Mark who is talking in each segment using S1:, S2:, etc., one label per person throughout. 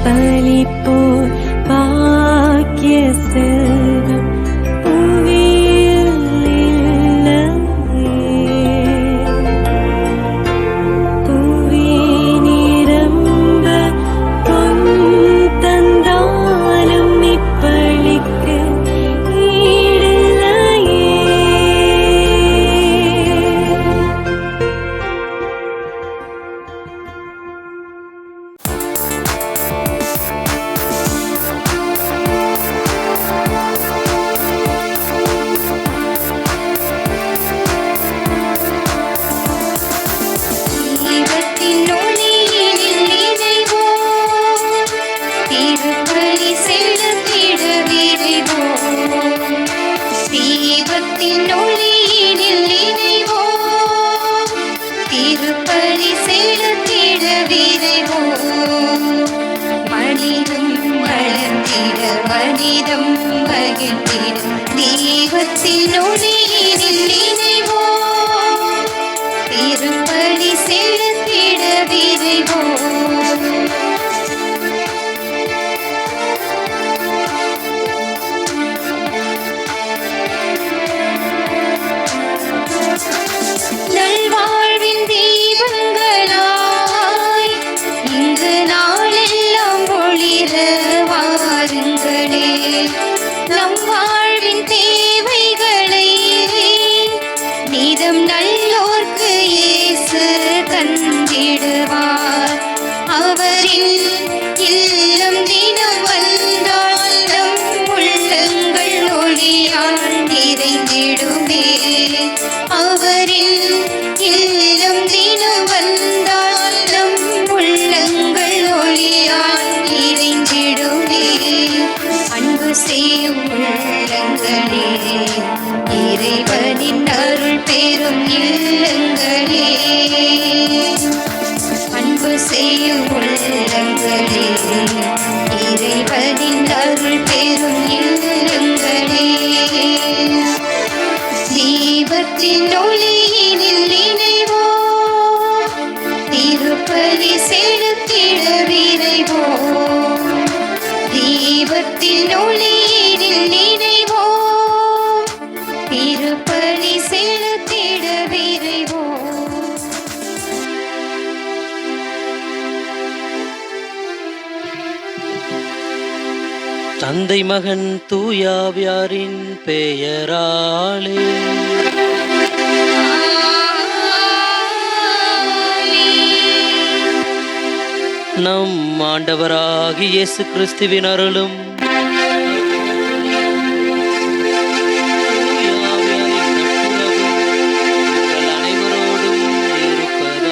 S1: பலிப்போர் பாக்கிய செல்வம் புவியில் இல்லையே. புவி நிரம்ப பொன் தந்தாலும் இப்பளிக்கு ஈடில்லையே.
S2: தீபத்தின் ஒளியினில் இணைவோம், திருப்பலி செலுத்திட விரைவோம். தீபத்தின் ஒளியினில் இணைவோம், திருப்பலி செலுத்திட விரைவோம். மனிதம் வளர்ந்திட மனிதம் மகிழ்ந்திட தீபத்தின் ஒளியினில் இணைவோம், திருப்பலி செலுத்திட விரைவோம். நல்வாழ்வின் தீபங்களாய் இங்கு நாளெல்லாம் ஒளிர வாருங்களே. நம் வாழ்வின் தேவைகளை நிதம் நல்லோர்க்கு இயேசு தந்திடுவார். அவரின் இல்லம் தினம் வந்தால் நம் உள்ளங்கள் ஒளியால் நிறைந்திடுமே. அவரின் இல்லம் தினம் வந்தால் நம் உள்ளங்கள் ஒளியால் நிறைந்திடுமே. அன்பு செய்யும் உள்ளங்களே, இறைவனின் அருள் பெறும் இல்லங்களே. அன்பு செய்யும் உள்ளங்களே, இறைவனின் அருள் பெறும் இல்லங்களே. தீபத்தின் ஒளியினில் இணைவோம், திருப்பலி செலுத்திட விரைவோம். தீபத்தின் ஒளியினில் இணைவோம், திருப்பலி செலுத்திட விரைவோம்.
S3: தந்தை மகன் தூயாவியாரின் பெயராலே நம் ஆண்டவராகிய இயேசு கிறிஸ்துவின் அருளும் அனைவரோடும் இருப்பதாக.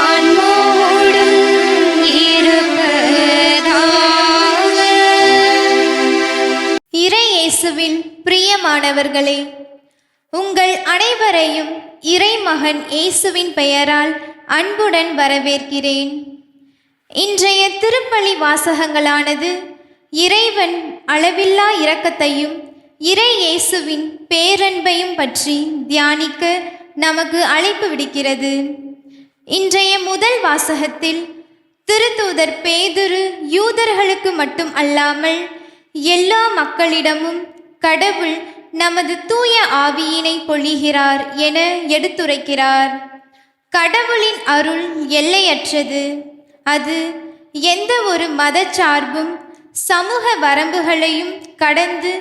S2: ஆன்மாவோடும் இருப்பதாக.
S4: இறை இயேசுவின் பிரியமானவர்களே, உங்கள் அனைவரையும் இறைமகன் இயேசுவின் பெயரால் அன்புடன் வரவேற்கிறேன். இன்றைய திருப்பலி வாசகங்களானது இறைவன் அளவில்லா இரக்கத்தையும் இறை இயேசுவின் பேரன்பையும் பற்றி தியானிக்க நமக்கு அழைப்பு விடுக்கிறது. இன்றைய முதல் வாசகத்தில் திருத்தூதர் பேதுரு யூதர்களுக்கு மட்டும் அல்லாமல் எல்லா மக்களிடமும் கடவுள் நமது தூய ஆவியினை பொழிகிறார் என எடுத்துரைக்கிறார். கடவுளின் அருள் எல்லையற்றது. அது எந்த ஒரு மதச்சார்பும் சமூக வரம்புகளையும் கடந்து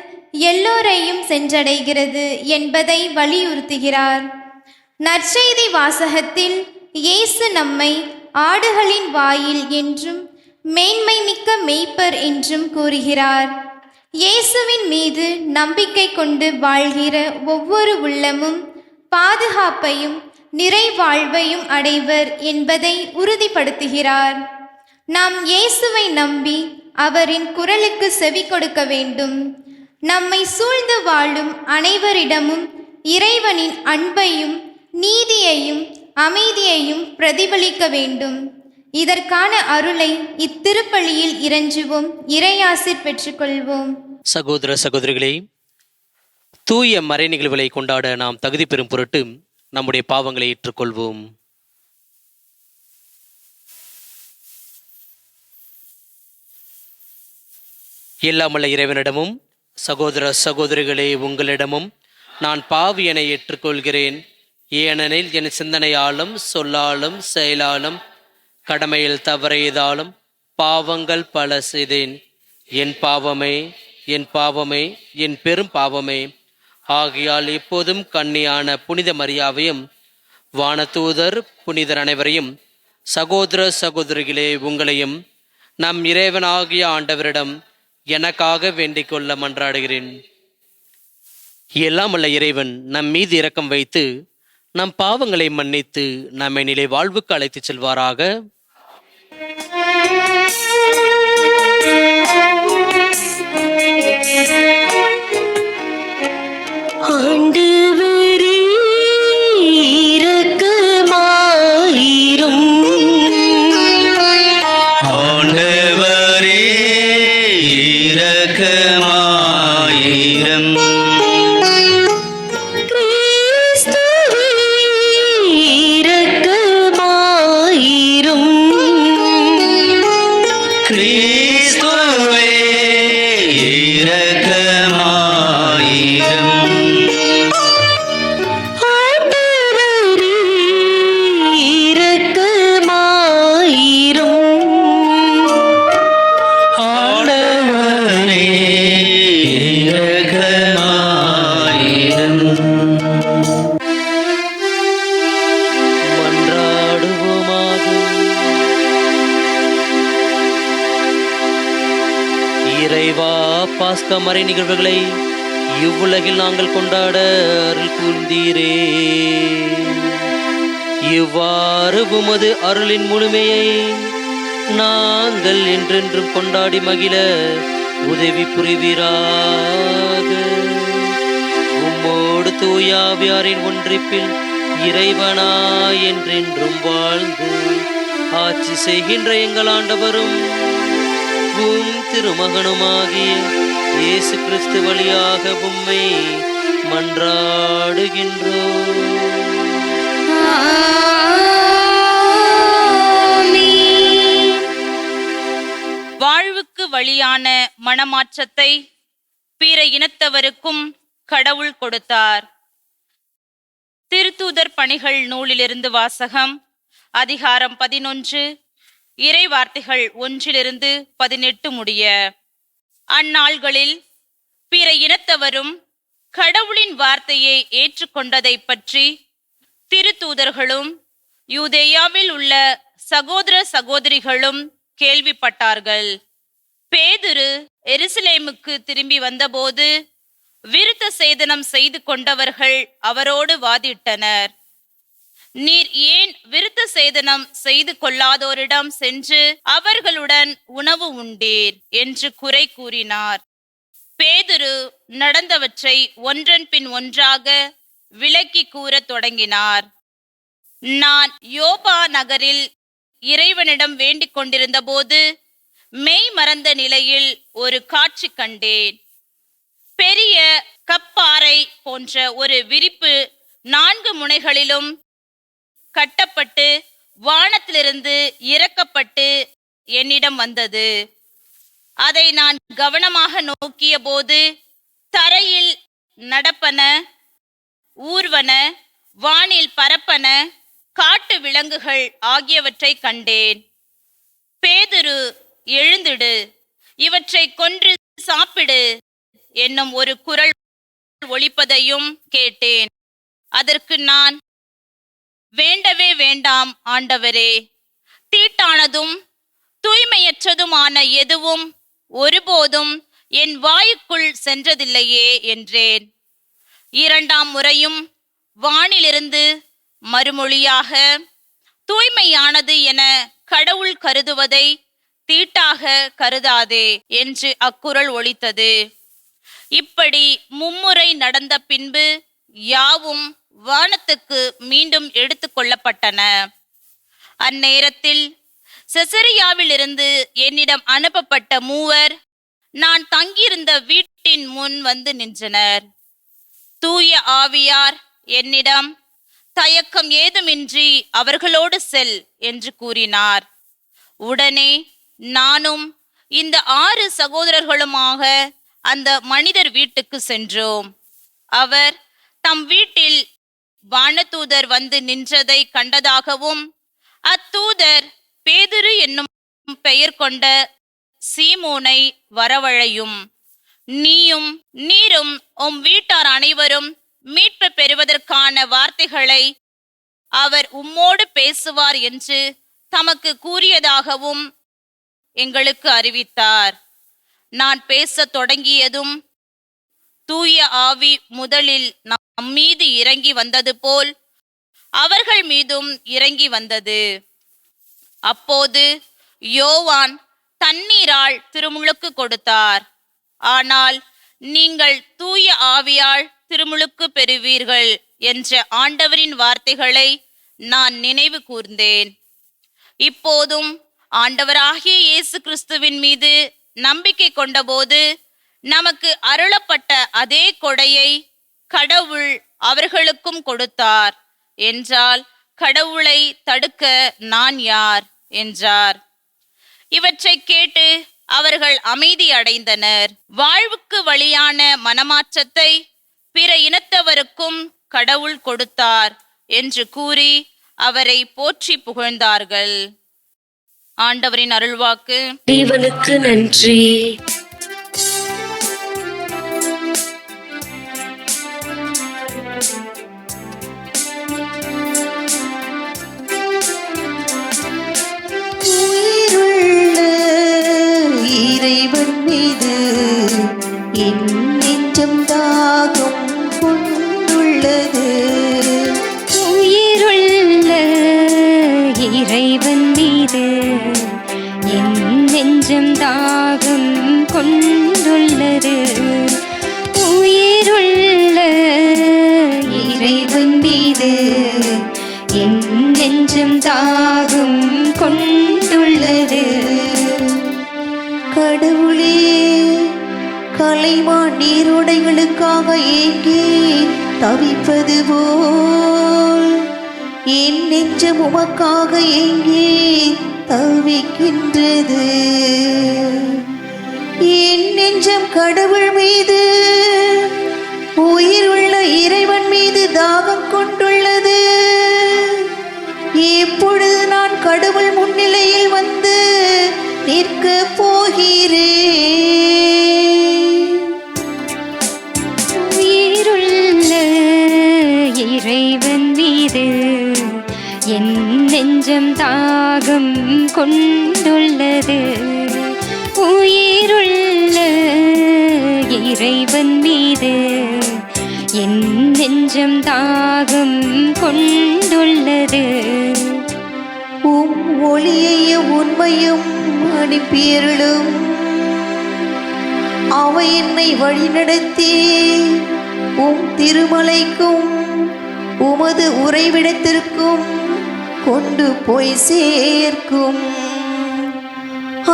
S4: எல்லோரையும் சென்றடைகிறது என்பதை வலியுறுத்துகிறார். நற்செய்தி வாசகத்தில் இயேசு நம்மை ஆடுகளின் வாயில் என்றும் மேன்மை மிக்க மேய்ப்பர் என்றும் கூறுகிறார். இயேசுவின் மீது நம்பிக்கை கொண்டு வாழ்கிற ஒவ்வொரு உள்ளமும் பாதுகாப்பையும் நிறைவாழ்வையும் அடைவர் என்பதை உறுதிப்படுத்துகிறார். நாம் இயேசுவை நம்பி அவரின் குரலுக்கு செவி கொடுக்க வேண்டும். நம்மை சூழ்ந்து வாழும் அனைவரிடமும் இறைவனின் அன்பையும் நீதியையும் அமைதியையும் பிரதிபலிக்க வேண்டும். இதற்கான அருளை இத்திருப்பலியில் இறைஞ்சுவோம், இறையாசிர் பெற்றுக்கொள்வோம்.
S3: சகோதர சகோதரிகளே, தூய மறை நிகழ்வுகளை கொண்டாட நாம் தகுதி பெறும் பொருட்டு நம்முடைய பாவங்களை ஏற்றுக்கொள்வோம். எல்லாமல்ல இறைவனிடமும் சகோதர சகோதரிகளே உங்களிடமும் நான் பாவி என ஏற்றுக்கொள்கிறேன். ஏனெனில் என் சிந்தனையாலும் சொல்லாலும் செயலாலும் கடமையில் தவறியதாலும் பாவங்கள் பல செய்தேன். என் பாவமே, என் பாவமே, என் பெரும் பாவமே. ஆகையால் எப்போதும் கன்னியான புனித மரியாவையும் வானதூதர் புனிதர் அனைவரையும் சகோதர சகோதரிகளே உங்களையும் நம் இறைவனாகிய ஆண்டவரிடம் எனக்காக வேண்டிக் கொள்ள மன்றாடுகிறேன். எல்லாம் வல்ல இறைவன் நம் மீது இரக்கம் வைத்து நம் பாவங்களை மன்னித்து நம்மை நிலை வாழ்வுக்கு அழைத்துச் செல்வாராக.
S1: ஆண்டவரே இரக்கமாயிரும்.
S5: ஆண்டவரே இரக்கமாயிரும்.
S1: கிறிஸ்துவே இரக்கமாயிரும்.
S5: கிறிஸ்துவே இரக்கமாயிரும்.
S1: ஆண்டவரே இரக்கமாயிரும்.
S5: ஆண்டவரே இரக்கமாயிரும்.
S3: மன்றாடுவோமாக. இறைவா, பாஸ்கா மறை நிகழ்வுகளை இவ்வுலகில் நாங்கள் கொண்டாட அருள் கூர்ந்தீரே. இவ்வாறு உமது அருளின் முழுமையை நாங்கள் என்றென்றும் கொண்டாடி மகிழ உதவி புரிவீராக. உம்மோடு தூயாவியாரின் ஒன்றிப்பில் இறைவனா என்றென்றும் வாழ்ந்து ஆட்சி செய்கின்ற எங்கள் ஆண்டவரும் உம் திருமகனுமாகிய இயேசு கிறிஸ்து வழியாக உம்மை மன்றாடுகின்றோம்.
S6: வாழ்வுக்கு வழியான மனமாற்றத்தை பிற இனத்தவருக்கும் கடவுள் கொடுத்தார். திருத்தூதர் பணிகள் நூலிலிருந்து வாசகம். அதிகாரம் 11, இறை வார்த்தைகள் 1-18 முடிய. அந்நாள்களில் பிற இனத்தவரும் கடவுளின் வார்த்தையை ஏற்றுக்கொண்டதை பற்றி திருத்தூதர்களும் யூதேயாவில் உள்ள சகோதர சகோதரிகளும் கேள்விப்பட்டார்கள். பேதுரு எருசலேமுக்கு திரும்பி வந்தபோது விருத்த சேதனம் செய்து கொண்டவர்கள் அவரோடு வாதிட்டனர். நீர் ஏன் விருத்த சேதனம் செய்து கொள்ளாதோரிடம் சென்று அவர்களுடன் உணவு உண்டீர் என்று குறை கூறினார். பேதுரு நடந்தவற்றை ஒன்றன் பின் ஒன்றாக விளக்கி கூறத் தொடங்கினார். நான் யோபா நகரில் இறைவனிடம் வேண்டிக் கொண்டிருந்த போது மெய் மறந்த நிலையில் ஒரு காட்சி கண்டேன். பெரிய கப்பாறை போன்ற ஒரு விரிப்பு 4 முனைகளிலும் கட்டப்பட்டு வானத்திலிருந்து இறக்கப்பட்டு என்னிடம் வந்தது. அதை நான் கவனமாக நோக்கிய போது தரையில் நடப்பன, ஊர்வன, வானில் பரப்பன காட்டு விலங்குகள் ஆகியவற்றை கண்டேன். பேதுரு, எழுந்திடு, இவற்றை கொன்று சாப்பிடு என்னும் ஒரு குரல் ஒலிப்பதையும் கேட்டேன். அதற்கு நான், வேண்டவே வேண்டாம் ஆண்டவரே, தீட்டானதும் தூய்மையற்றதுமான எதுவும் ஒருபோதும் என் வாயுக்குள் சென்றதில்லையே என்றேன். 2ஆம் முறையும் வானிலிருந்து மறுமொழியாக, தூய்மையானது என கடவுள் கருதுவதை தீட்டாக கருதாதே என்று அக்குரல் ஒலித்தது. இப்படி 3 முறை நடந்த பின்பு யாவும் வானத்துக்கு மீண்டும் எடுத்து கொள்ளப்பட்டன. அந்நேரத்தில் செசரியாவிலிருந்து என்னிடம் அனுப்பப்பட்ட 3 நான் தங்கியிருந்த வீட்டின் முன் வந்து நின்றனர். தூய ஆவியார் என்னிடம், தயக்கம் ஏதுமின்றி அவர்களோடு செல் என்று கூறினார். உடனே நானும் இந்த 6 சகோதரர்களுமாக அந்த மனிதர் வீட்டுக்கு சென்றோம். அவர் தம் வீட்டில் வானதூதர் வந்து நின்றதை கண்டதாகவும், அத்தூதர் பேதுரு என்னும் பெயர் கொண்ட சீமோனை வரவழையும், நீரும் உம் வீட்டார் அனைவரும் மீட்பு பெறுவதற்கான வார்த்தைகளை அவர் உம்மோடு பேசுவார் என்று தமக்கு கூறியதாகவும் எங்களுக்கு அறிவித்தார். நான் பேசத் தொடங்கியதும் தூய ஆவி முதலில் நம் மீது இறங்கி வந்தது போல் அவர்கள் மீதும் இறங்கி வந்தது. அப்போது யோவான் தண்ணீரால் திருமுழுக்கு கொடுத்தார். ஆனால் நீங்கள் தூய ஆவியால் திருமுழுக்கு பெறுவீர்கள் என்ற ஆண்டவரின் வார்த்தைகளை நான் நினைவு கூர்ந்தேன். இப்போதும் ஆண்டவராகிய இயேசு கிறிஸ்துவின் மீது நம்பிக்கை கொண்டபோது நமக்கு அருளப்பட்ட அதே கொடையை கடவுள் அவர்களுக்கும் கொடுத்தார் என்றால் கடவுளை தடுக்க நான் யார் என்றார். இவற்றை கேட்டு அவர்கள் அமைதி அடைந்தனர். வாழ்வுக்கு வழியான மனமாற்றத்தை பிற இனத்தவருக்கும் கடவுள் கொடுத்தார் என்று கூறி அவரை போற்றி புகழ்ந்தார்கள். ஆண்டவரின் அருள்வாக்கு.
S1: தேவனுக்கு நன்றி.
S2: உயிருள்ள இறைவன் மீது என் நெஞ்சம் தாகம் கொண்டுள்ளது.
S1: உயிருள்ள இறைவன் மீது என் நெஞ்சம் தாகம் கொண்டுள்ளது. உயிருள்ள இறைவன் மீது என் நெஞ்சம் தாகம் கொண்டுள்ளது.
S2: கடவுளே, கலைமான் நீரோடைகளுக்காக ஏங்கி தவிப்பது போல் என் நெஞ்சம் உமக்காக ஏங்கி தவிக்கின்றது. என் நெஞ்சம் கடவுள் மீது, உயிருள்ள இறைவன் மீது தாகம் கொண்டுள்ளது. எப்பொழுது நான் கடவுள் முன்னிலையில் வந்து நிற்க போகிறேன்.
S1: உயிருள்ள இறைவன் மீது என் நெஞ்சம் தாகம் கொண்டுள்ளது. உயிருள்ள இறைவன் மீது என் நெஞ்சம் தாகம் கொண்டுள்ளது.
S2: உம் ஒளியையும் உண்மையும் அனுப்பியருளும். அவை என்னை வழிநடத்தி உம் திருமலைக்கும் உமது உறைவிடத்திற்கும் கொண்டு போய் சேர்க்கும்.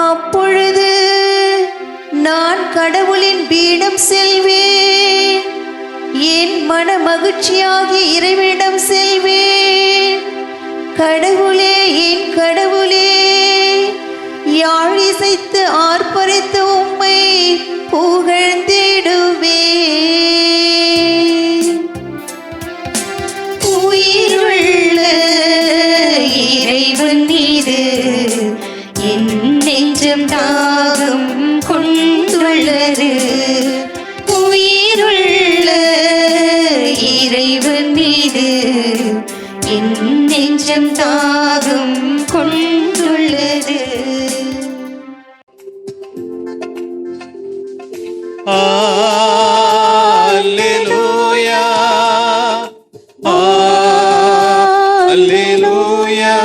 S2: அப்பொழுது நான் கடவுளின் பீடம் செல்வேன். என் மன மகிழ்ச்சியாகி இறைவனிடம் செல்வேன். கடவுளே, என் கடவுளே, யாழ் இசைத்து ஆர்ப்பரித்து உம்மை புகழ்ந்திடுவேன்.
S1: உயிருள்ள இறைவன் மீது என் நெஞ்சம் தாகம் கொண்டுள்ளது. உயிருள்ள இறைவன் மீது என் நெஞ்சம் தாகம் கொண்டுள்ளது.
S5: Alleluia, Alleluia,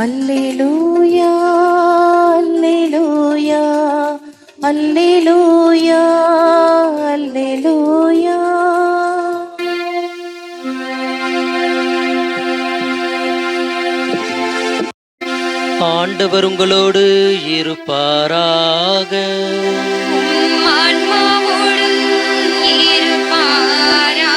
S2: அல்லேலூயா அல்லேலூயா அல்லேலூயா அல்லேலூயா.
S3: ஆண்டவர் உங்களோடு இருப்பாராக.
S1: ஆன்மாவோடும் இருப்பாராக.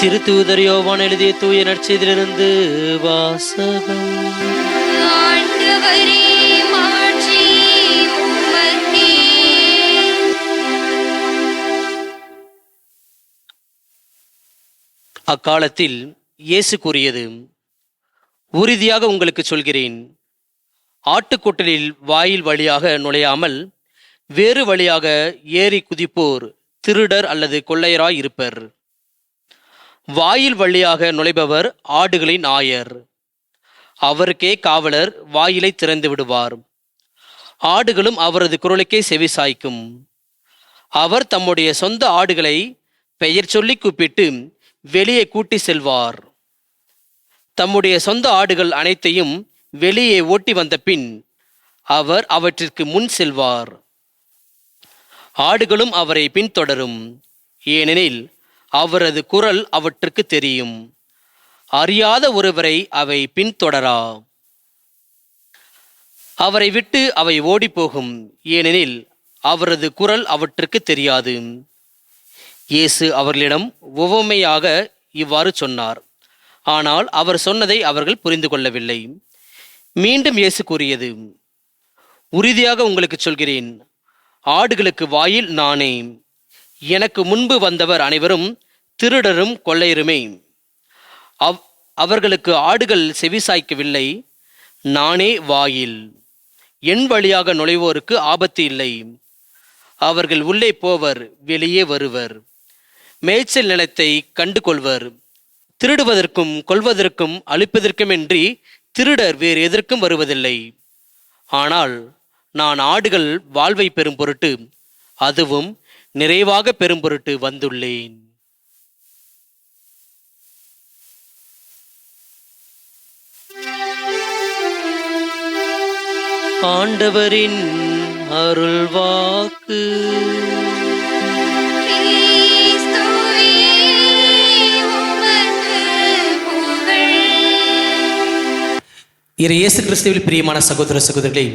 S3: திருத்தூதர் யோவான் எழுதிய தூய நற்செய்தியிலிருந்து வாசகம்.
S1: ஆண்டவரே, மாட்சி உமக்கே.
S3: அக்காலத்தில் இயேசு கூறியது, உறுதியாக உங்களுக்கு சொல்கிறேன், ஆட்டுக்கொட்டலில் வாயில் வழியாக நுழையாமல் வேறு வழியாக ஏறி குதிப்போர் திருடர் அல்லது கொள்ளையராய் இருப்பர். வாயில் வழியாக நுழைபவர் ஆடுகளின் ஆயர். அவருக்கே காவலர் வாயிலை திறந்து விடுவார். ஆடுகளும் அவரது குரலுக்கே செவி சாய்க்கும். அவர் தம்முடைய சொந்த ஆடுகளை பெயர் சொல்லி கூப்பிட்டு வெளியே கூட்டி செல்வார். தம்முடைய சொந்த ஆடுகள் அனைத்தையும் வெளியே ஓட்டி வந்த பின் அவர் அவற்றிற்கு முன் செல்வார். ஆடுகளும் அவரை பின்தொடரும், ஏனெனில் அவரது குரல் அவற்றுக்கு தெரியும். அறியாத ஒருவரை அவை பின்தொடரா. அவரை விட்டு அவை ஓடிப்போகும், ஏனெனில் அவரது குரல் அவற்றுக்கு தெரியாது. இயேசு அவர்களிடம் உவமையாக இவ்வாறு சொன்னார். ஆனால் அவர் சொன்னதை அவர்கள் புரிந்து கொள்ளவில்லை. மீண்டும் இயேசு கூறியது, உறுதியாக உங்களுக்கு சொல்கிறேன், ஆடுகளுக்கு வாயில் நானே. எனக்கு முன்பு வந்தவர் அனைவரும் திருடரும் கொள்ளையருமே. அவர்களுக்கு ஆடுகள் செவிசாய்க்கவில்லை. நானே வாயில். என் வழியாக நுழைவோருக்கு ஆபத்து இல்லை. அவர்கள் உள்ளே போவர், வெளியே வருவர், மேய்ச்சல் நிலத்தை கண்டு கொள்வர். திருடுவதற்கும் கொல்வதற்கும் அழிப்பதற்குமின்றி திருடர் வேறு எதற்கும் வருவதில்லை. ஆனால் நான் ஆடுகள் வாழ்வை பெறும் பொருட்டு, அதுவும் நிறைவாக பெறும் பொருட்டு வந்துள்ளேன். ஆண்டவரின் அருள்வாக்கு.
S1: கிறிஸ்துவே, உமக்கு புகழ்.
S7: இயேசு கிறிஸ்துவில் பிரியமான சகோதர சகோதரிகளே,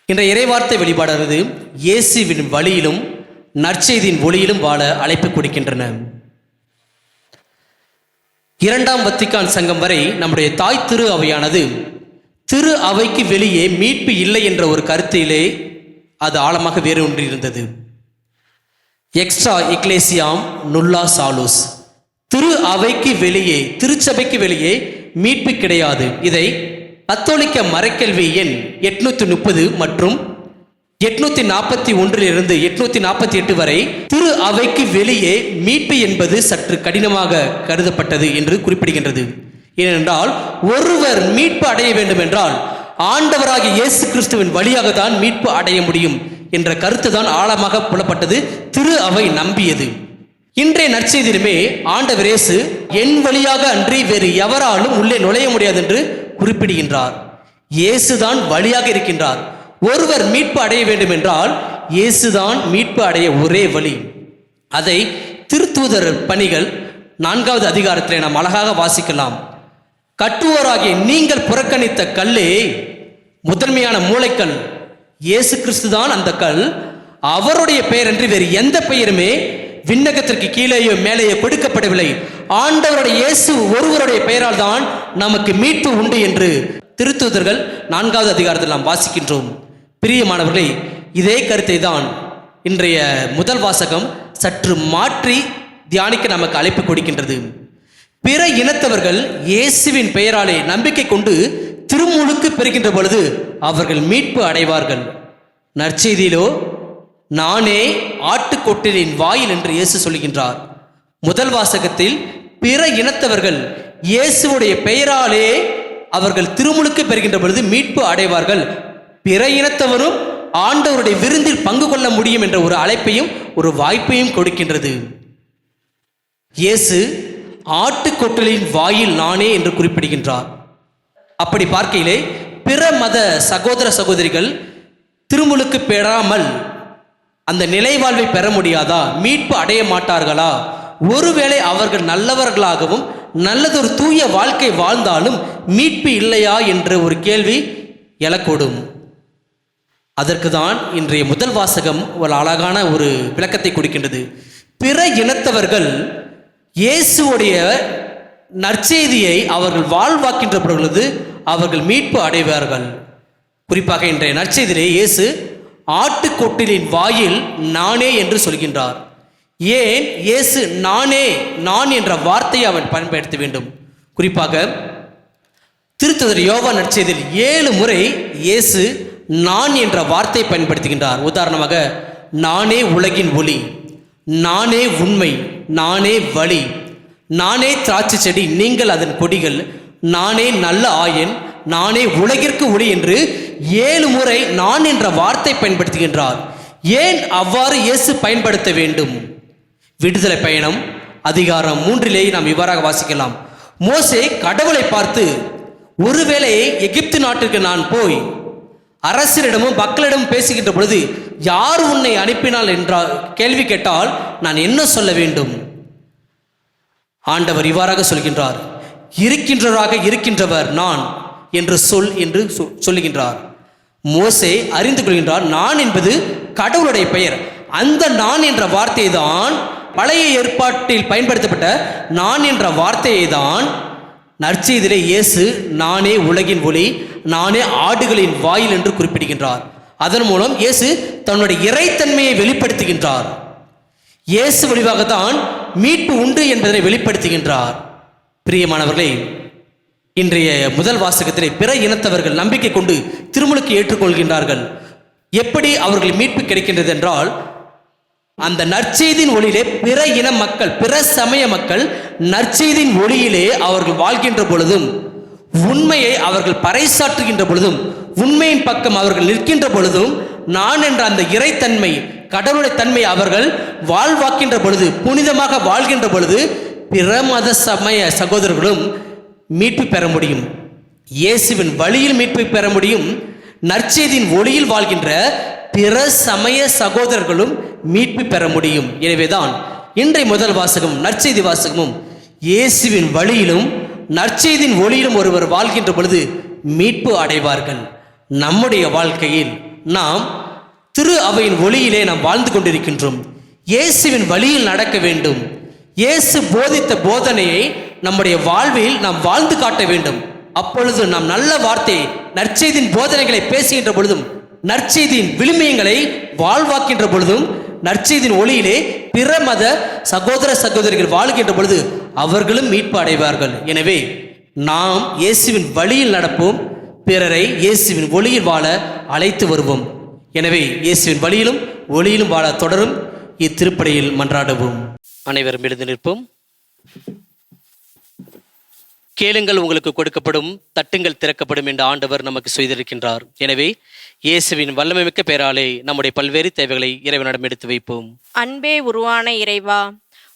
S7: இன்றைய இறைவார்த்தை வெளிப்பாடானது இயேசுவின் வழியிலும் நற்செய்தியின் ஒளியிலும் வாழ அழைப்பு கொடுக்கின்றன. இரண்டாம் வத்திக்கான் சங்கம் வரை நம்முடைய தாய் திரு அவையானது திரு அவைக்கு வெளியே மீட்பு இல்லை என்ற ஒரு கருத்திலே அது ஆழமாக வேறு ஒன்று இருந்தது. எக்ஸ்ட்ரா எக்லேசியாம் நுல்லா சாலூஸ், திரு அவைக்கு வெளியே, திருச்சபைக்கு வெளியே மீட்பு கிடையாது. இதை கத்தோலிக்க மறைக்கல்வி எண் 830 மற்றும் 841 848 வரை திரு அவைக்கு வெளியே மீட்பு என்பது சற்று கடினமாக கருதப்பட்டது என்று குறிப்பிடுகின்றது. ஏனென்றால் ஒருவர் மீட்பு அடைய வேண்டும் என்றால் ஆண்டவராகிய இயேசு கிறிஸ்துவின் வழியாக தான் மீட்பு அடைய முடியும் என்ற கருத்து தான் ஆழமாக புலப்பட்டது, திரு அவை நம்பியது. இன்றைய நற்செய்தியிலுமே ஆண்டவர் இயேசு என் வழியாக அன்றி வேறு எவராலும் உள்ளே நுழைய முடியாது என்று குறிப்பிடுகின்றார். இயேசுதான் வழியாக இருக்கின்றார். ஒருவர் மீட்பு அடைய வேண்டும் என்றால் இயேசுதான் மீட்பு அடைய ஒரே வழி. அதை திருத்தூதர் பணிகள் 4வது அதிகாரத்திலே நாம் அழகாக வாசிக்கலாம். கட்டுவோராகிய நீங்கள் புறக்கணித்த கல்லே முதன்மையான மூளைக்கல். இயேசு கிறிஸ்து தான் அந்த கல். அவருடைய பெயர் என்று வேறு எந்த பெயருமே விண்ணகத்திற்கு கீழேயோ மேலேயோ கொடுக்கப்படவில்லை. ஆண்டவருடைய இயேசு ஒருவருடைய பெயரால் தான் நமக்கு மீட்பு உண்டு என்று திருத்தூதர்கள் 4வது அதிகாரத்தில் நாம் வாசிக்கின்றோம். பிரியமானவர்களே, இதே கருத்தை தான் இன்றைய முதல் வாசகம் சற்று மாற்றி தியானிக்க நமக்கு அழைப்பு கொடுக்கின்றது. பிற இனத்தவர்கள் இயேசுவின் பெயராலே நம்பிக்கை கொண்டு திருமுழுக்கு பெறுகின்ற பொழுது அவர்கள் மீட்பு அடைவார்கள். நற்செய்தியிலோ நானே ஆட்டுக்கொட்டலின் வாயில் என்று இயேசு சொல்கின்றார். முதல் வாசகத்தில் பிற இனத்தவர்கள் இயேசுவுடைய பெயராலே அவர்கள் திருமுழுக்கு பெறுகின்ற பொழுது மீட்பு அடைவார்கள். பிற இனத்தவரும் ஆண்டவருடைய விருந்தில் பங்கு கொள்ள முடியும் என்ற ஒரு அழைப்பையும் ஒரு வாய்ப்பையும் கொடுக்கின்றது. இயேசு ஆட்டுக்கொட்டலின் வாயில் நானே என்று குறிப்பிடுகின்றார். அப்படி பார்க்கையிலே பிற மத சகோதர சகோதரிகள் திருமுழுக்கு பெறாமல் அந்த நிலைவாழ்வை பெற முடியாதா? மீட்பு அடைய மாட்டார்களா? ஒருவேளை அவர்கள் நல்லவர்களாகவும் நல்லதொரு தூய வாழ்க்கை வாழ்ந்தாலும் மீட்பு இல்லையா என்ற ஒரு கேள்வி எழக்கூடும். அதற்கு தான் இன்றைய முதல் வாசகம் ஒரு அழகான ஒரு விளக்கத்தை கொடுக்கின்றது. பிற இனத்தவர்கள் இயேசுவுடைய நற்செய்தியை அவர்கள் வாழ்வாக்கின்ற பொழுது அவர்கள் மீட்பு அடைவார்கள். குறிப்பாக இன்றைய நற்செய்தியிலே இயேசு ஆட்டுக்கொட்டிலின் வாயில் நானே என்று சொல்கின்றார். ஏன் இயேசு நானே, நான் என்ற வார்த்தையை அவன் பயன்படுத்த வேண்டும்? குறிப்பாக திருத்தூதர் யோவான் நற்செய்தியில் 7 முறை இயேசு நான் என்ற வார்த்தையை பயன்படுத்துகின்றார். உதாரணமாக, நானே உலகின் ஒளி, நானே உண்மை, நானே வழி, நானே திராட்சை செடி, நீங்கள் அதன் கொடிகள், நானே நல்ல ஆயன், நானே உலகிற்கு ஒளி என்று 7 முறை நான் என்ற வார்த்தை பயன்படுத்துகின்றார். ஏன் அவ்வாறு இயேசு பயன்படுத்த வேண்டும்? விடுதலை பயணம் அதிகாரம் 3 நாம் இவ்வாறாக வாசிக்கலாம். மோசே கடவுளை பார்த்து, ஒருவேளை எகிப்து நாட்டிற்கு நான் போய் அரசரிடமும் மக்களிடமும் பேசுகின்ற பொழுது யார் உன்னை அனுப்பினால் என்றால் கேள்வி கேட்டால் நான் என்ன சொல்ல வேண்டும்? ஆண்டவர் இவ்வாறாக சொல்கின்றார், இருக்கின்றவராக இருக்கின்றவர் நான் என்று சொல் என்று சொல்லுகின்றார். மோசே அறிந்து கொள்கின்றார், நான் என்பது கடவுளுடைய பெயர். அந்த நான் என்ற வார்த்தை தான் பழைய ஏற்பாட்டில் பயன்படுத்தப்பட்ட நான் என்ற வார்த்தையை தான் நற்செய்தியிலே இயேசு நானே உலகின் ஒளி, நானே ஆடுகளின் வாயில் என்று குறிப்பிடுகின்றார். அதன் மூலம் இயேசு தன்னுடைய இறைத்தன்மையை வெளிப்படுத்துகின்றார். இயேசு வழிவாகத்தான் மீட்பு உண்டு என்பதை வெளிப்படுத்துகின்றார். பிரியமானவர்களே, இன்றைய முதல் வாசகத்திலே பிற இனத்தவர்கள் நம்பிக்கை கொண்டு திருமுழுக்கு ஏற்றுக்கொள்கின்றார்கள். எப்படி அவர்கள் மீட்பு கிடைக்கின்றது என்றால், அந்த நற்செய்தியின் ஒளியிலே பிற இன மக்கள், பிற சமய மக்கள் நற்செய்தியின் ஒளியிலே அவர்கள் வாழ்கின்ற பொழுதும், உண்மையை அவர்கள் பறைசாற்றுகின்ற பொழுதும், உண்மையின் பக்கம் அவர்கள் நிற்கின்ற பொழுதும், நான் என்ற அந்த இறைத்தன்மை, கடவுளுடைய தன்மை அவர்கள் வாழ்வாக்கின்ற பொழுது, புனிதமாக வாழ்கின்ற பொழுது, பிற மத சமய சகோதரர்களும் மீட்பு பெற முடியும். இயேசுவின் வழியில் மீட்பு பெற முடியும். நற்செய்தியின் ஒளியில் வாழ்கின்ற பிற சமய சகோதரர்களும் மீட்பு பெற முடியும். எனவேதான் இன்றைய முதல் வாசகம் நற்செய்தி வாசகமும் இயேசுவின் வழியிலும் நற்செய்தியின் ஒளியிலும் ஒருவர் வாழ்கின்ற பொழுது மீட்பு அடைவார்கள். நம்முடைய வாழ்க்கையில் நாம் திரு அவையின் ஒளியிலே நாம் வாழ்ந்து கொண்டிருக்கின்றோம். இயேசுவின் வழியில் நடக்க வேண்டும். இயேசு போதித்த போதனையை நம்முடைய வாழ்வில் நாம் வாழ்ந்து காட்ட வேண்டும். அப்பொழுது நாம் நல்ல வார்த்தை நற்செய்தியின் போதனைகளை பேசுகின்ற பொழுதும், நற்செய்தியின் விழுமியங்களை வாழ்வாக்கின்ற பொழுதும், நற்செய்தியின் ஒளியிலே பிற மத சகோதர சகோதரிகள் வாழ்கின்ற பொழுது அவர்களும் மீட்பு அடைவார்கள். எனவே நாம் இயேசுவின் வழியில் நடப்போம், பிறரை இயேசுவின் ஒளியில் வாழ அழைத்து வருவோம். எனவே இயேசுவின் வழியிலும் ஒளியிலும் வாழ தொடரும் இத்திருப்பலியில் மன்றாடுவோம். அனைவரும் எழுந்து நிற்போம். கேளுங்கள் உங்களுக்கு கொடுக்கப்படும், தட்டுங்கள் திறக்கப்படும் என்று ஆண்டவர் நமக்கு செய்திருக்கின்றார். எனவே இயேசுவின் வல்லமைமிக்க பெயராலே நம்முடைய பல்வேறு தேவைகளை இறைவனிடம் எடுத்து வைப்போம்.
S8: அன்பே உருவான இறைவா,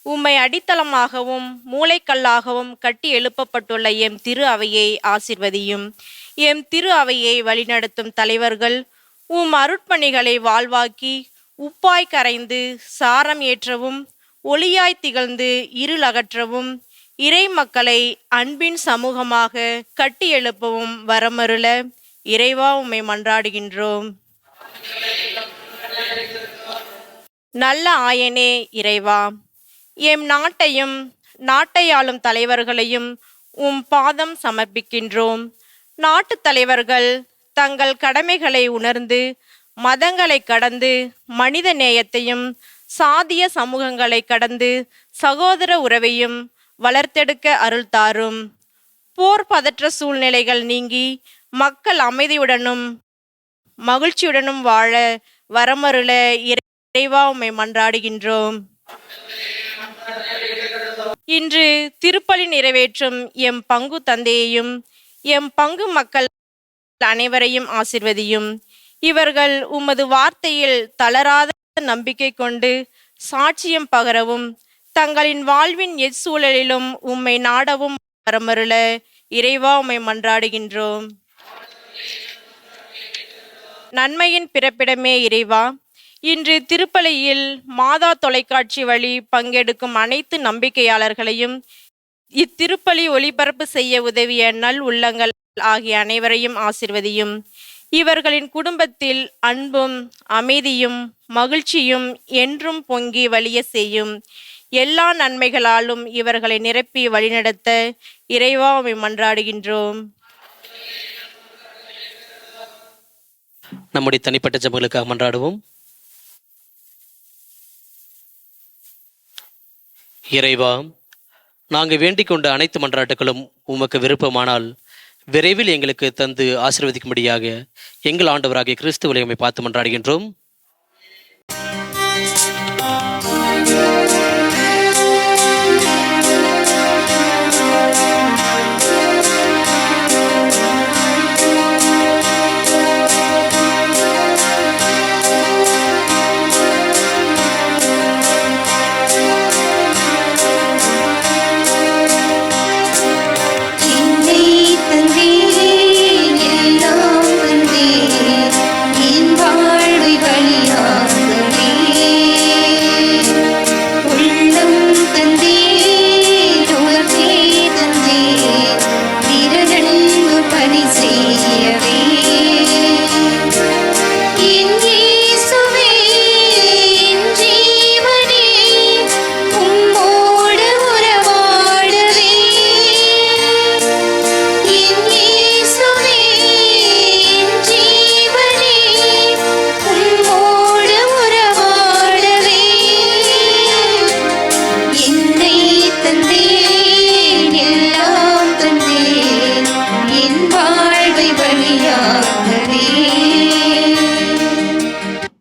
S8: உம்மை அடித்தளமாகவும் மூளைக்கல்லாகவும் கட்டி எழுப்பப்பட்டுள்ள எம் திரு அவையை ஆசிர்வதியும். எம் திரு அவையை வழிநடத்தும் தலைவர்கள் உம் அருட்பணிகளை வாழ்வாக்கி உப்பாய் கரைந்து சாரம் ஏற்றவும் ஒளியாய் திகழ்ந்து இருள் அகற்றவும் இறை மக்களை அன்பின் சமூகமாக கட்டி எழுப்பவும் வரமருள இறைவா உம்மை மன்றாடுகின்றோம். நல்ல ஆயனே இறைவா, எம் நாட்டையும் நாட்டை ஆளும் தலைவர்களையும் உம் பாதம் சமர்ப்பிக்கின்றோம். நாட்டு தலைவர்கள் தங்கள் கடமைகளை உணர்ந்து மதங்களை கடந்து மனித நேயத்தையும் சாதிய சமூகங்களை கடந்து சகோதர உறவையும் வளர்த்தெடுக்க அருள் தாரும். போர் பதற்ற சூழ்நிலைகள் நீங்கி மக்கள் அமைதியுடனும் மகிழ்ச்சியுடனும் வாழ வரமருள இறைவா உம்மை மன்றாடுகின்றோம். இன்று திருப்பலி நிறைவேற்றும் எம் பங்கு தந்தையையும் எம் பங்கு மக்கள் அனைவரையும் ஆசிர்வதியும். இவர்கள் உமது வார்த்தையில் தளராத நம்பிக்கை கொண்டு சாட்சியம் பகரவும் தங்களின் வாழ்வின் எச்சூழலிலும் உம்மை நாடவும் வரமருள இறைவா உம்மை மன்றாடுகின்றோம். நன்மையின் பிறப்பிடமே இறைவா, இன்று திருப்பலியில் மாதா தொலைக்காட்சி வழி பங்கெடுக்கும் அனைத்து நம்பிக்கையாளர்களையும், இத்திருப்பலி ஒளிபரப்பு செய்ய உதவிய நல் உள்ளங்கள் ஆகிய அனைவரையும் ஆசிர்வதியும். இவர்களின் குடும்பத்தில் அன்பும் அமைதியும் மகிழ்ச்சியும் என்றும் பொங்கி வழிய செய்யும். எல்லா நன்மைகளாலும் இவர்களை நிரப்பி வழிநடத்த இறைவா உம்மை மன்றாடுகின்றோம்.
S3: நம்முடைய தனிப்பட்ட ஜெபங்களுக்காக மன்றாடுவோம். இறைவா, நாங்கள் வேண்டிக் கொண்ட அனைத்து மன்றாட்டுகளும் உமக்கு விருப்பமானால் விரைவில் எங்களுக்கு தந்து ஆசீர்வதிக்கும்படியாக எங்கள் ஆண்டவராகிய கிறிஸ்துவை உம்மை பார்த்து மன்றாடுகின்றோம்.
S1: என்னை தந்தீர் எல்லாம் தந்தீர் என் வாழ்வை பலியாகவே உள்ளம் தந்தீர் உலகே தந்தீர் திரளன்பு பணி செய்யவே என் இயேசுவே என் ஜீவனே உம்மோடு உறவாடவே என் இயேசுவே என் ஜீவனே உம்மோடு உறவாடவே என்னை தந்தேன் எல்லாம் தந்தேன் என் வாழ்வை பலியாகவே.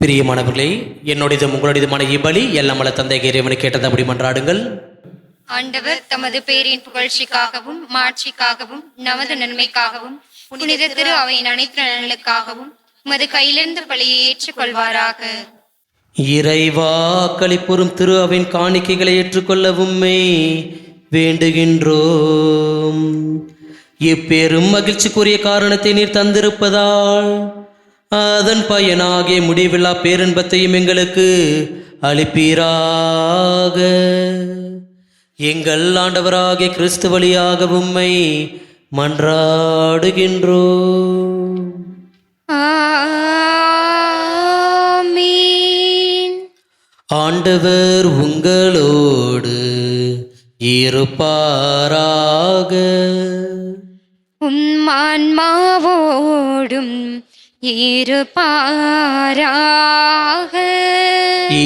S7: பிரியமானவர்களே, என்னுடையதும் உங்களுடையதுமான இப்பலி எல்லாம் வல்ல தந்தை இறைவனை கேட்டது அப்படி மன்றாடுங்கள்.
S1: ஆண்டவர் தமது பேரின் புகழ்ச்சிக்காகவும் மாட்சிக்காகவும் நமது நன்மைக்காகவும் புனித திரு அவையின் அனைத்து நலனுக்காகவும் உமது கையிலிருந்து பலியை ஏற்றுக்கொள்வாராக.
S7: இறைவா, களிப்புறும் திரு அவையின் காணிக்கைகளை ஏற்றுக்கொள்ள உம்மை வேண்டுகின்றோம். இப்பெரும் மகிழ்ச்சிக்குரிய காரணத்தை நீர் தந்திருப்பதால் அதன் பயனாகிய முடிவில்லா பேரின்பத்தையும் எங்களுக்கு அளிப்பீராக. எங்கள் ஆண்டவராகிய கிறிஸ்து வழியாக உம்மை மன்றாடுகின்றோம்.
S1: ஆமென்.
S7: ஆண்டவர் உங்களோடு இருப்பாராக.
S1: ஆன்மாவோடும் இருப்பாராக.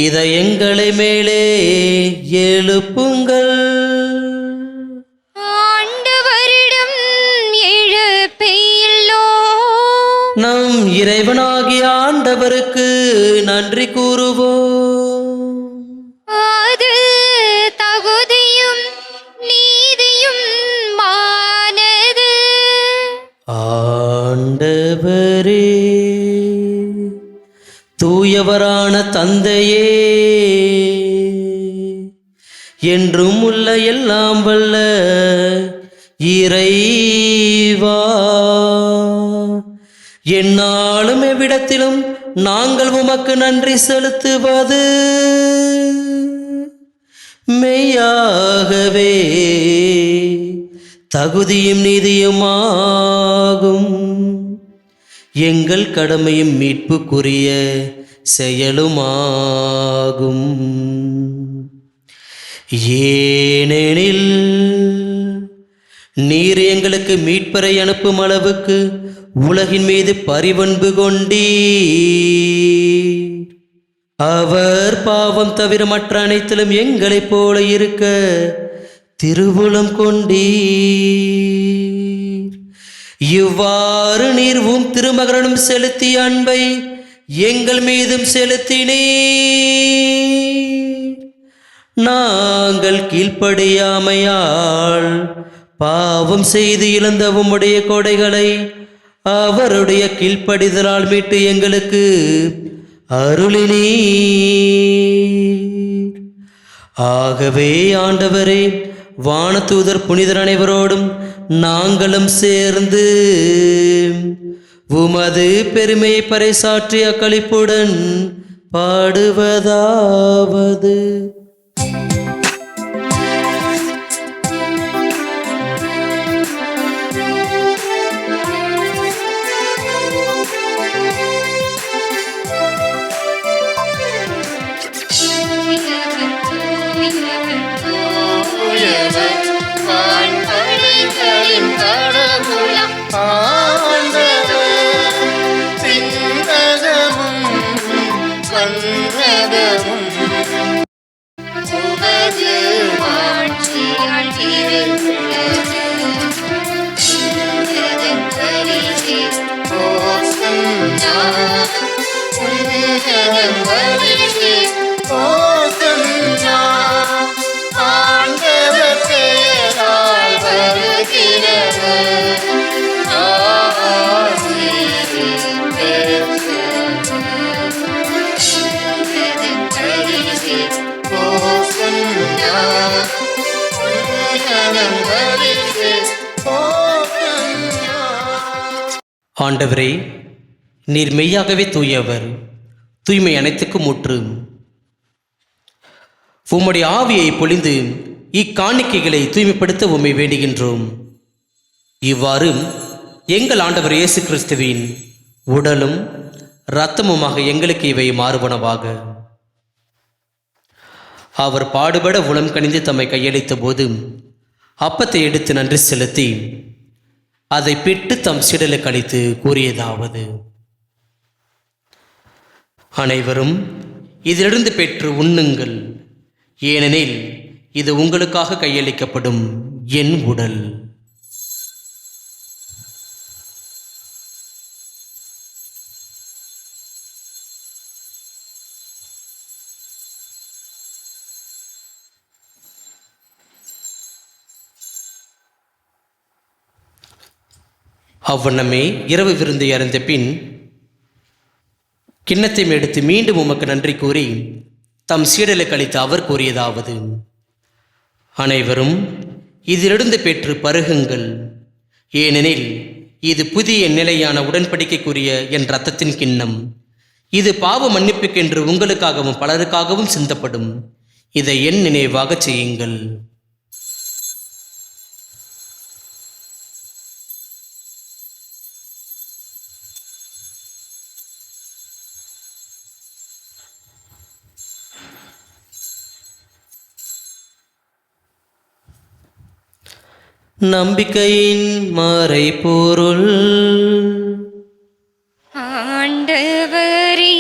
S7: இதயங்களை மேலே எழுப்புங்கள்.
S1: ஆண்டவரிடம் எழுப்பியுள்ளோ
S7: நம் இறைவனாகிய ஆண்டவருக்கு நன்றி கூறுவோம்.
S1: அது தகுதியும் நீதியும் மானது.
S7: ஆண்டவரே, தூயவரான தந்தையே, என்றும் உள்ள எல்லாம் வல்ல இறைவா, எந்நாளும் எவ்விடத்திலும் நாங்கள் உமக்கு நன்றி செலுத்துவது மெய்யாகவே தகுதியும் நீதியுமாகும். எங்கள் கடமையும் மீட்புக்குரிய செயலுமாகும். ஏனெனில் நீர் எங்களுக்கு மீட்பரை அனுப்பும் அளவுக்கு உலகின் மீது பரிவன்பு கொண்டீர். அவர் பாவம் தவிர மற்ற அனைத்திலும் எங்களைப் போல இருக்க திருவுளம் கொண்டீர். இவ்வாறு நீர்வும் திருமகனும் செலுத்திய அன்பை எங்கள் மீதும் செலுத்தினீர். நாங்கள் கீழ்ப்படியாமையால் பாவம் செய்து இழந்த உம்முடைய கொடைகளை அவருடைய கீழ்ப்படிதலால் மீட்டு எங்களுக்கு அருளினீர். ஆகவே ஆண்டவரே, வானதூதர் புனிதர் அனைவரோடும் நாங்களும் சேர்ந்து உமது பெருமையை பறைசாற்றி அக்களிப்புடன் பாடுவதாவது. ஆண்டவரே, நீர் மெய்யாகவே தூயவர், தூய்மை அனைத்துக்கும் ஊற்று. உம்முடைய ஆவியை பொழிந்து இக்காணிக்கைகளை தூய்மைப்படுத்த உம்மை வேண்டுகின்றோம். இவ்வாறு எங்கள் ஆண்டவர் இயேசு கிறிஸ்துவின் உடலும் இரத்தமுமாக எங்களுக்கு இவை மாறுபனவாக. அவர் பாடுபட உளம் கனிந்து தம்மை கையளித்த போது அப்பத்தை எடுத்து நன்றி செலுத்தி அதை பிட்டு தம் சீடலுக்கு அளித்து கூறியதாவது: அனைவரும் இதிலிருந்து பெற்று உண்ணுங்கள், ஏனெனில் இது உங்களுக்காக கையளிக்கப்படும் என் உடல். அவ்வண்ணமே இரவு விருந்தை அருந்த பின் கிண்ணத்தை எடுத்து மீண்டும் உமக்கு நன்றி கூறி தம் சீடலுக்கு அளித்து அவர் கூறியதாவது: அனைவரும் இதிலிருந்து பெற்று பருகுங்கள், ஏனெனில் இது புதிய நிலையான உடன்படிக்கைக்குரிய என் இரத்தத்தின் கிண்ணம். இது பாவ மன்னிப்புக்கென்று உங்களுக்காகவும் பலருக்காகவும் சிந்தப்படும். இதை என் நினைவாக செய்யுங்கள். நம்பிக்கையின் மறைபொருள்.
S1: ஆண்டவரே,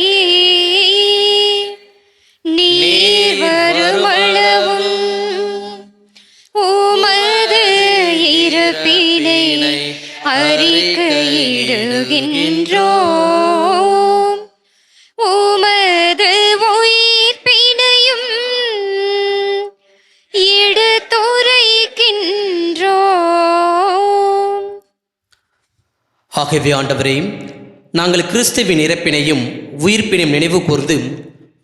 S1: நீர் வருமளவும் உமது இருப்பினை அறிக்கையிடுகின்றோம். உமது உயிர்ப்பினையும் எடுத்துரைக்கின்றோம்.
S7: ஆகவே ஆண்டவரே, நாங்கள் கிறிஸ்துவின் இறப்பினையும் உயிர்ப்பினையும் நினைவு கூர்ந்து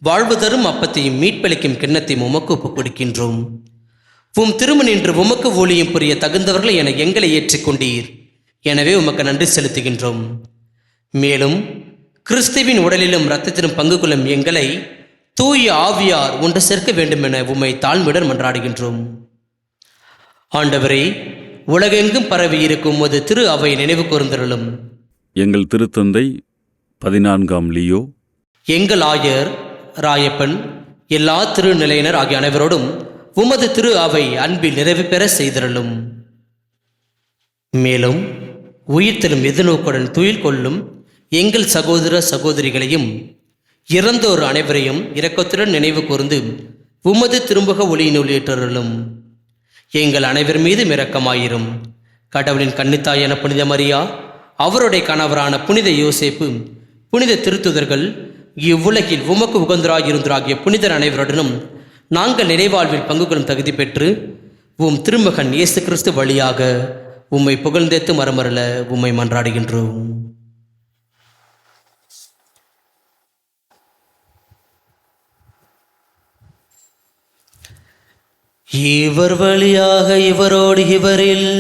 S7: வாழ்வு தரும் அப்பத்தையும் மீட்பளிக்கும் கிண்ணத்தையும் உமக்கு ஒப்புக் கொடுக்கின்றோம். உம் திருமணின்று உமக்கு ஊழியம் புரிய தகுந்தவர்களை என எங்களை ஏற்றுக்கொண்டீர். எனவே உமக்கு நன்றி செலுத்துகின்றோம். மேலும் கிறிஸ்துவின் உடலிலும் இரத்தத்திலும் பங்கு கொள்ளும் எங்களை தூய ஆவியார் ஒன்று சேர்க்க வேண்டும் என உம்மை தாழ்மையுடன் மன்றாடுகின்றோம். ஆண்டவரே, உலகெங்கும் பரவி இருக்கும் உமது திரு அவை நினைவு கூர்ந்தருளும்.
S5: எங்கள் திருத்தந்தை 14ஆம் லியோ,
S7: எங்கள் ஆயர் ராயப்பன், எல்லா திருநிலையினர் ஆகிய அனைவரோடும் உமது திரு அவை அன்பில் நிறைவு பெற செய்தருளும். மேலும் உயிர்த்தெழும் எதிர்நோக்குடன் துயில் கொள்ளும் எங்கள் சகோதர சகோதரிகளையும் இறந்தோர் அனைவரையும் இரக்கத்துடன் நினைவு கூர்ந்து உமது திரும்புக ஒளியினுள் ஏற்றருளும். எங்கள் அனைவர் மீது இரக்கமாயிரும். கடவுளின் கன்னித்தாயான புனித மரியா, அவருடைய கணவரான புனித யோசேப்பு, புனித திருத்துதர்கள், இவ்வுலகில் உமக்கு உகந்தராகியிருந்தராகிய புனிதர் அனைவருடனும் நாங்கள் நிறைவாழ்வில் பங்கு கொள்ளும் தகுதி பெற்று உம் திருமகன் இயேசு கிறிஸ்து வழியாக உம்மை புகழ்ந்தேத்து மரமரல உம்மை மன்றாடுகின்றோம். இவர் வழியாக இவரோடு இவரில்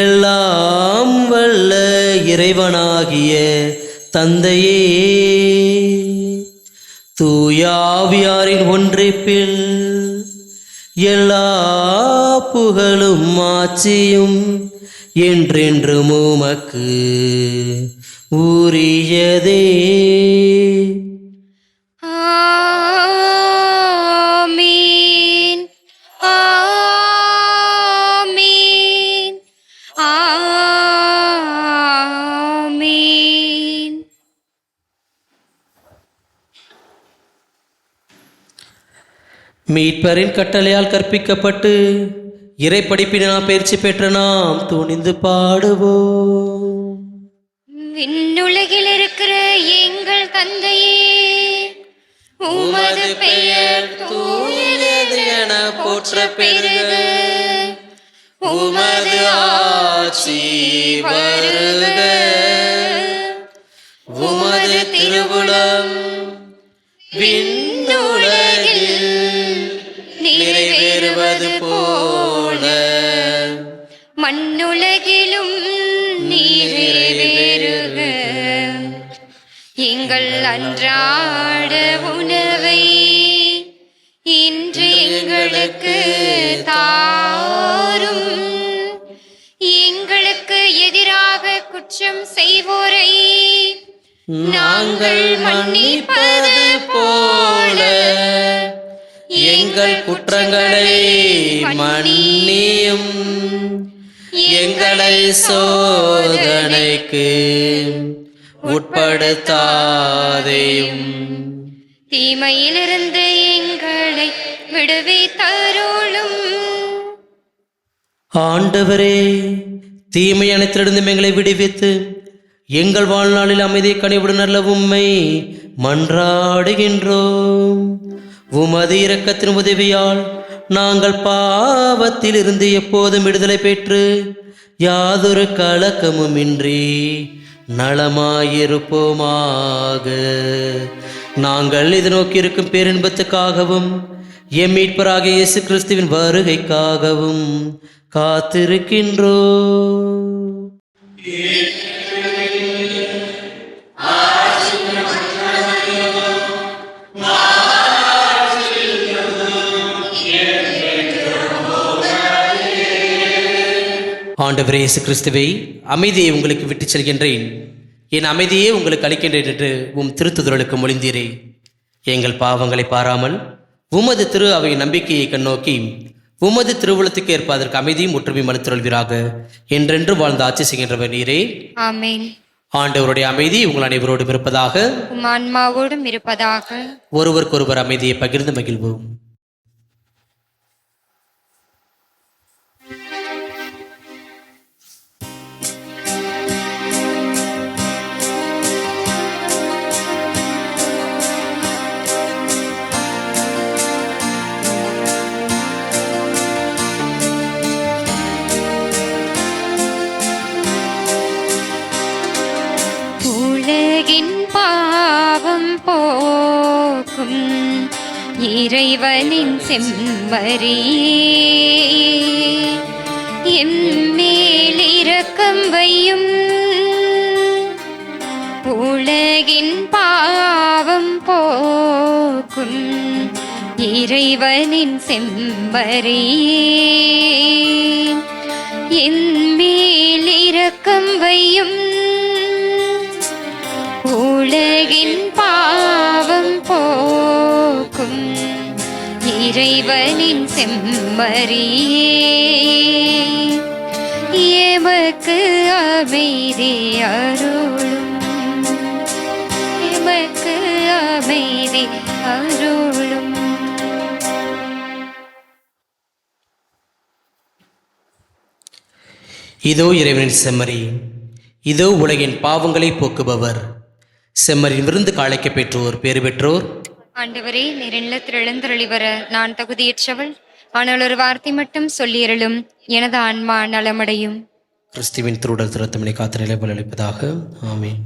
S7: எல்லாம் வல்ல இறைவனாகிய தந்தையே, தூயாவியாரின் ஒன்றிப்பில் எல்லா புகழும் ஆட்சியும் என்றென்றும் உமக்கு உரியதே.
S1: ஆமீன் ஆமீன் ஆமீன்.
S7: மீட்பரின் கட்டளையால் கற்பிக்கப்பட்டு இறைப்படிப்பினால் பயிற்சி பெற்ற நாம் துணிந்து பாடுவோம்.
S1: விண்ணுலகில் இருக்கிற எங்கள் தந்தையே, உமது பெயர் தூயது என போற்ற பெறுக. உமது ஆட்சி வருக. உமது திருவுளம் விண்ணுலகில் நிறைவேறுவது போல மண்ணுலகிலும் நிறைவேறுக. எங்கள் அன்றாட உணவை இன்று எங்களுக்கு தாரும். எங்களுக்கு எதிராக குற்றம் செய்வோரை நாங்கள் மன்னிப்பது போல
S7: எங்கள் குற்றங்களை மன்னியும். எங்களை சோதனைக்கு உட்படுத்தாதேயும்.
S1: தீமையிலிருந்து எங்களை விடுவித்தருளும்.
S7: ஆண்டவரே, தீமை அனைத்திலிருந்து எங்களை விடுவித்து எங்கள் வாழ்நாளில் அமைதியை கனிவுடன் நல்ல உம்மை மன்றாடுகின்றோம். உமது இரக்கத்தின் உதவியால் நாங்கள் பாவத்தில் இருந்து எப்போதும் விடுதலை பெற்று யாதொரு கலக்கமுமின்றி நலமாயிருப்போமாக. நாங்கள் இது நோக்கி இருக்கும் பேரின்பத்துக்காகவும் எம் மீட்பராகிய இயேசு கிறிஸ்துவின் வருகைக்காகவும் காத்திருக்கின்றோம். ஆண்டவரே இயேசு கிறிஸ்துவை, அமைதியை உங்களுக்கு விட்டுச் செல்கின்றேன், என் அமைதியே உங்களுக்கு அளிக்கின்றேன் என்று உம் திருத்துதலுக்கு மொழிந்தீரே. எங்கள் பாவங்களை பாராமல் உமது திரு அவை நம்பிக்கையை கண்ணோக்கி உமது திருவுளத்துக்கு ஏற்ப அதற்கு அமைதியும் ஒற்றுமையும் அளித்தருள்வீராக. என்றென்று வாழ்ந்து ஆட்சி செய்கின்றவர் நீரே.
S1: ஆமென்.
S7: ஆண்டவருடைய அமைதி உங்கள் அனைவரோடும் இருப்பதாக.
S1: உம் ஆன்மாவோடும் இருப்பதாக.
S7: ஒருவருக்கொருவர் அமைதியை பகிர்ந்து மகிழ்வோம்.
S1: உலகின் பாவம் போக்கும் இறைவனின் செம்மறியே, எம்மேல் இரக்கம் வையும். உலகின் பாவம் போக்கும் இறைவனின் செம்மறியே, எம்மேல் இரக்கம் வையும். உலகின் பாவம் போக்கும் இறைவனின் செம்மறியே, எமக்கு அமைதி அருளும். எமக்கு அமைதி அருளும்.
S7: இதோ இறைவனின் செம்மறி, இதோ உலகின் பாவங்களை போக்குபவர். செம்மறியின் விருந்துக்கு அழைக்க பெற்றோர் பேறு பெற்றோர்.
S1: ஆண்டவரே, நீர் இல்லத்தில் எழுந்தருளி வர நான் தகுதியற்றவள். ஆனால் ஒரு வார்த்தை மட்டும் சொல்லியருளும், எனது ஆன்மா நலமடையும்.
S7: கிறிஸ்துவின் திருடல் திருத்தமனை காத்து நிலை பலளிப்பதாக. ஆமென்.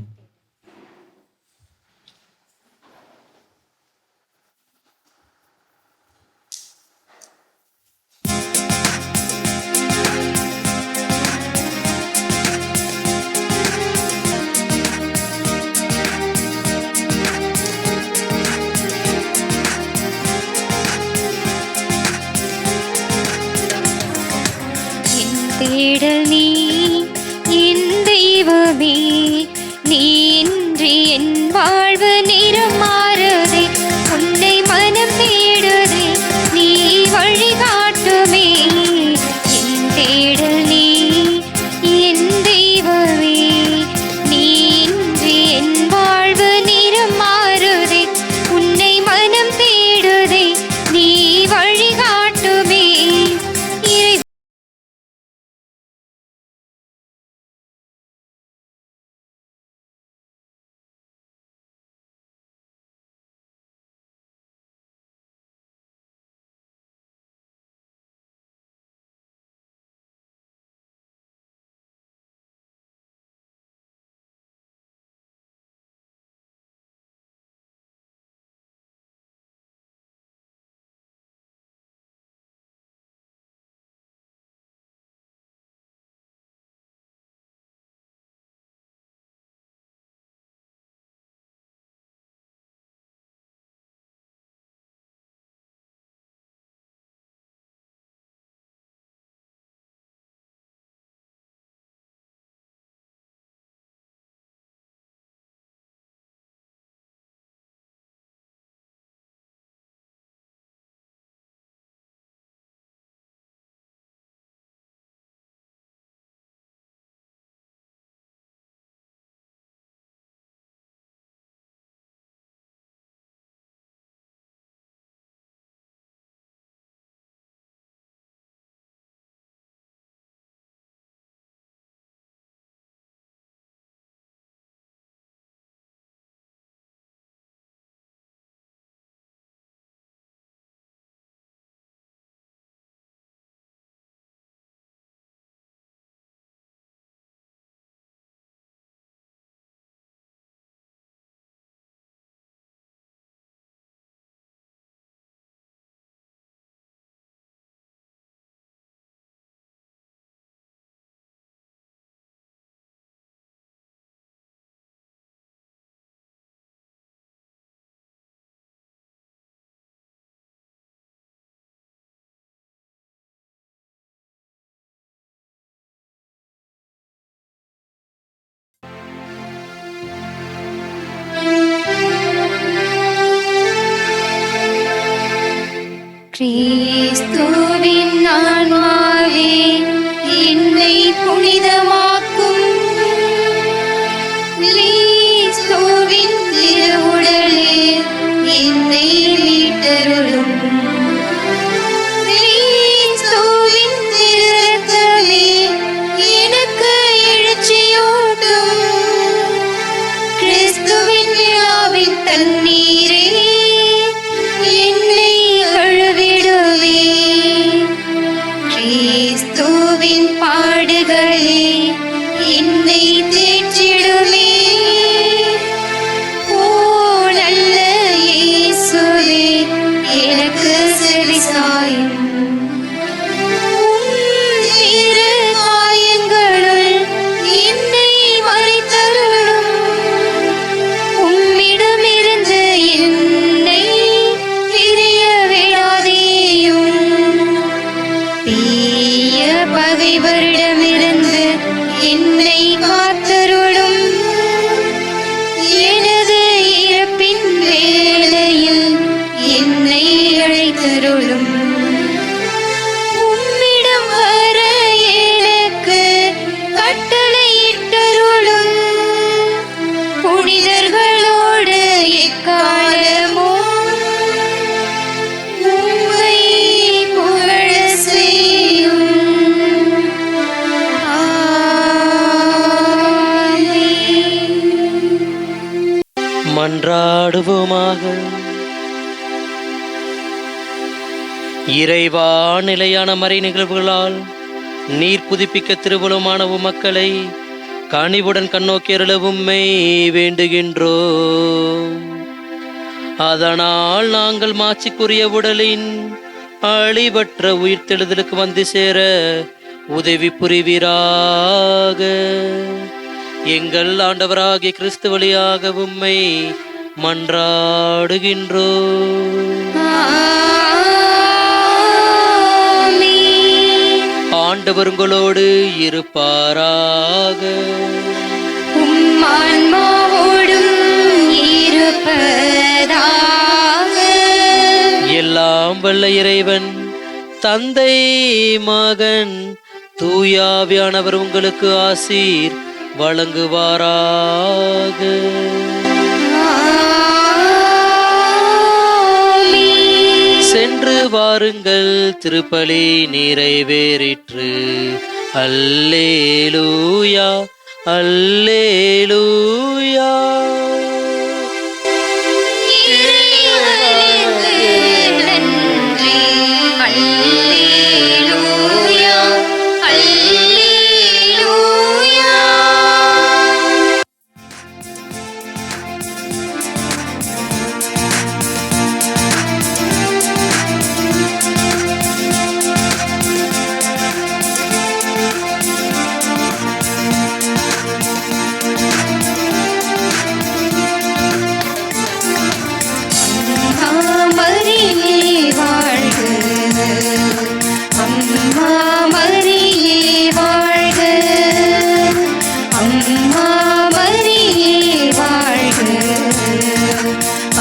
S1: தேடல் நீ என் தெய்வமே, நீ இன்றி என் வாழ்வு நிறம் மாறுதே, உன்னை மனம் தேடுதே, நீ வழிகாட்டுமே. என் தேடல் நீ என் தெய்வமே, நீ இன்றி என் வாழ்வு நிறம் மாறுதே, உன்னை மனம் தேடுதே, நீ வழிகாட்டுமே. கிறிஸ்துவின் ஆன்மாவே என்னை புனிதமாக்கும், கிறிஸ்துவின் திருவுடலே என்னை மீட்டருளும், கிறிஸ்துவின் திருரத்தமே எனக்கு எழுச்சியூட்டும், கிறிஸ்துவின் விழாவின் தண்ணீரே என்னை கழுவிடுவே, கிறிஸ்துவின் பாடுகளே என்னை தேற்றிடுமே. ஓ நல்ல இயேசுவே, எனக்கு செவிசாயும், திரு காயங்களுள் என்னை மறைத்தருளும், உம்மிடமிருந்து என்னை பிரிய விடாதேயும், தீய பகைவரிடமிருந்து என்னை காத்தருளும், எனது இறப்பின் வேளையில் என்னை அழைத்தருளும், உம்மிடம் வர எனக்கு கட்டளையிட்டருளும், புனிதர்களோடு எக்காலமும் உம்மை புகழச் செய்யும். ஆமென்.
S3: மன்றாடுவோமாக. இறைவா, நிலையான மறை நிகழ்வுகளால் நீர் புதுப்பிக்க திருவுளமான மக்களை கனிவுடன் கண்ணோக்கியருள உம்மை வேண்டுகின்றோம். அதனால் நாங்கள் மாட்சிக்குரிய உடலின் அழிவற்ற உயிர்த்தெழுதலுக்கு வந்து சேர உதவி புரிவீராக. எங்கள் ஆண்டவராகிய கிறிஸ்து வழியாக உம்மை மன்றாடுகின்றோம்.
S1: ஆமென்.
S3: ஆண்டவர் உங்களோடு இருப்பாராக.
S1: உம்மான்மாவோடும் இருப்பதாக.
S3: எல்லாம் வல்ல இறைவன் தந்தை மகன் தூயாவியானவர் உங்களுக்கு ஆசீர் வழங்குவாராக. சென்று வாருங்கள், திருப்பலி நிறைவேறிற்று. அல்லேலூயா அல்லேலூயா.
S1: நன்றி. அல்லேலூயா அல்லேலூயா. மரியே வாழ்க, அம்மா மரியே வாழ்க, அம்மா மரியே வாழ்க,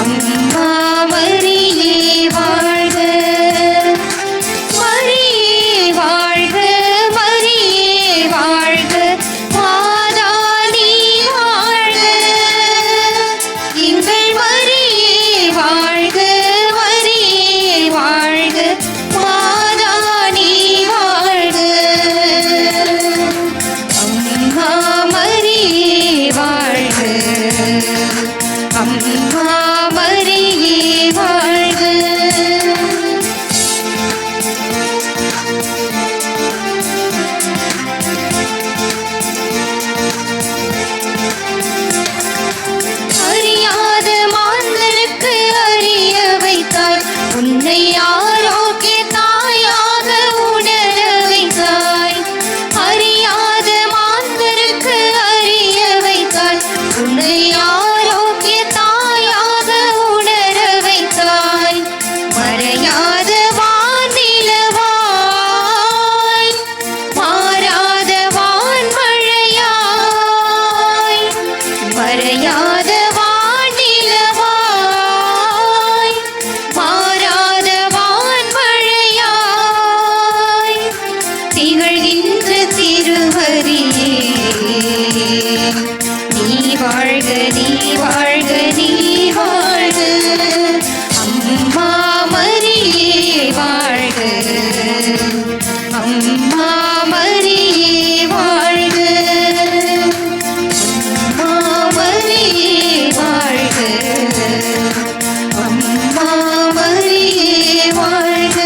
S1: அம்மா மரியே வாழ்க, மரியே வாழ்க, மரியே வாழ்க, மாதா நீ வாழ்க, எங்கள் மரியே வாழ்க, மரியே வாழ்க, மாதா நீ வாழ்க, அம்மா மரியே வாழ்க, அம்மா மரியே வாழ்க. அறியாத மாந்தருக்கு அறிய வைத்தாய், உன்னை ஆரோக்கிய தாயாக உணர வைத்தாய். அறியாத மாந்தருக்கு அறிய வைத்தாய், உன்னை ஆரோக்கிய தாயாக உணர வைத்தாய். மறையாத வானிலவாய், மாறாத வான்மழையாய், மறையாத வானிலவாய், மாறாத வான்மழையாய், திகழ்கின்ற திருவரியே நீ வாழ்க, நீ வாழ்க, நீ வாழ்க, அம்மா மரியே வாழ்க, அம்மா மரியே வாழ்க, அம்மா மரியே வாழ்க, அம்மா மரியே வாழ்க.